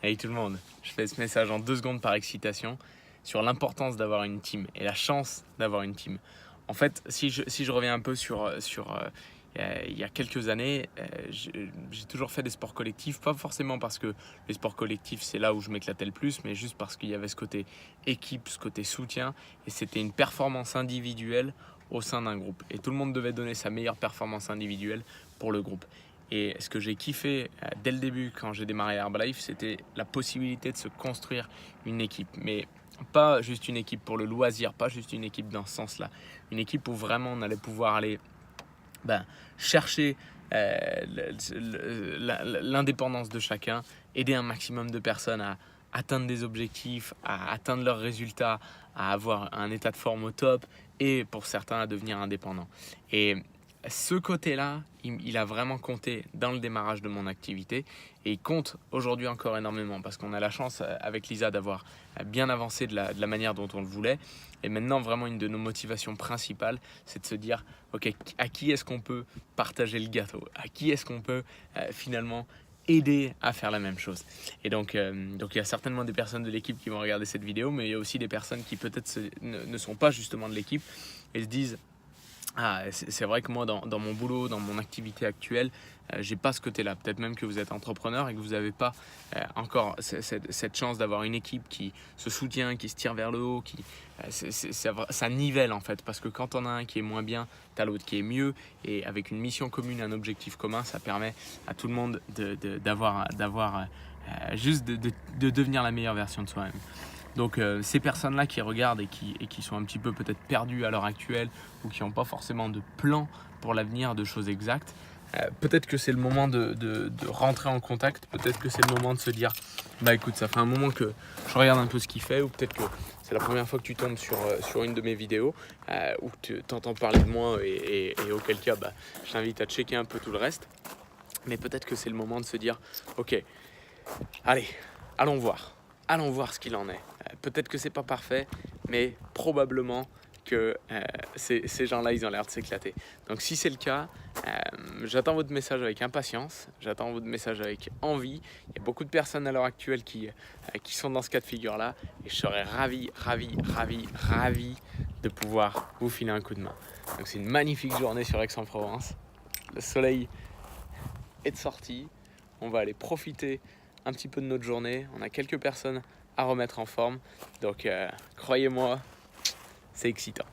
Hey tout le monde, je fais ce message en 2 secondes par excitation sur l'importance d'avoir une team et la chance d'avoir une team. En fait, si je reviens un peu il y a quelques années, j'ai toujours fait des sports collectifs, pas forcément parce que les sports collectifs c'est là où je m'éclatais le plus, mais juste parce qu'il y avait ce côté équipe, ce côté soutien, et c'était une performance individuelle au sein d'un groupe. Et tout le monde devait donner sa meilleure performance individuelle pour le groupe. Et ce que j'ai kiffé dès le début quand j'ai démarré Herbalife, c'était la possibilité de se construire une équipe. Mais pas juste une équipe pour le loisir, pas juste une équipe dans ce sens-là. Une équipe où vraiment on allait pouvoir aller chercher l'indépendance de chacun, aider un maximum de personnes à atteindre des objectifs, à atteindre leurs résultats, à avoir un état de forme au top et pour certains à devenir indépendants. Et ce côté-là, il a vraiment compté dans le démarrage de mon activité et il compte aujourd'hui encore énormément parce qu'on a la chance avec Lisa d'avoir bien avancé de la manière dont on le voulait. Et maintenant, vraiment, une de nos motivations principales, c'est de se dire, ok, à qui est-ce qu'on peut partager le gâteau? À qui est-ce qu'on peut finalement aider à faire la même chose? Et donc il y a certainement des personnes de l'équipe qui vont regarder cette vidéo, mais il y a aussi des personnes qui peut-être ne sont pas justement de l'équipe et se disent, ah, c'est vrai que moi, dans mon boulot, dans mon activité actuelle, j'ai pas ce côté-là. Peut-être même que vous êtes entrepreneur et que vous n'avez pas encore cette chance d'avoir une équipe qui se soutient, qui se tire vers le haut, ça nivelle en fait. Parce que quand on a un qui est moins bien, tu as l'autre qui est mieux. Et avec une mission commune, un objectif commun, ça permet à tout le monde d'avoir juste de devenir la meilleure version de soi-même. Donc ces personnes-là qui regardent et qui sont un petit peu peut-être perdues à l'heure actuelle ou qui n'ont pas forcément de plan pour l'avenir, de choses exactes, peut-être que c'est le moment de rentrer en contact, peut-être que c'est le moment de se dire bah écoute, ça fait un moment que je regarde un peu ce qu'il fait, ou peut-être que c'est la première fois que tu tombes sur une de mes vidéos ou que tu t'entends parler de moi et auquel cas je t'invite à checker un peu tout le reste. Mais peut-être que c'est le moment de se dire ok, allez, allons voir. Allons voir ce qu'il en est. Peut-être que c'est pas parfait, mais probablement que ces gens-là, ils ont l'air de s'éclater. Donc si c'est le cas, j'attends votre message avec impatience, j'attends votre message avec envie. Il y a beaucoup de personnes à l'heure actuelle qui sont dans ce cas de figure-là, et je serais ravi de pouvoir vous filer un coup de main. Donc c'est une magnifique journée sur Aix-en-Provence. Le soleil est de sortie. On va aller profiter un petit peu de notre journée. On a quelques personnes à remettre en forme. Donc croyez-moi, c'est excitant.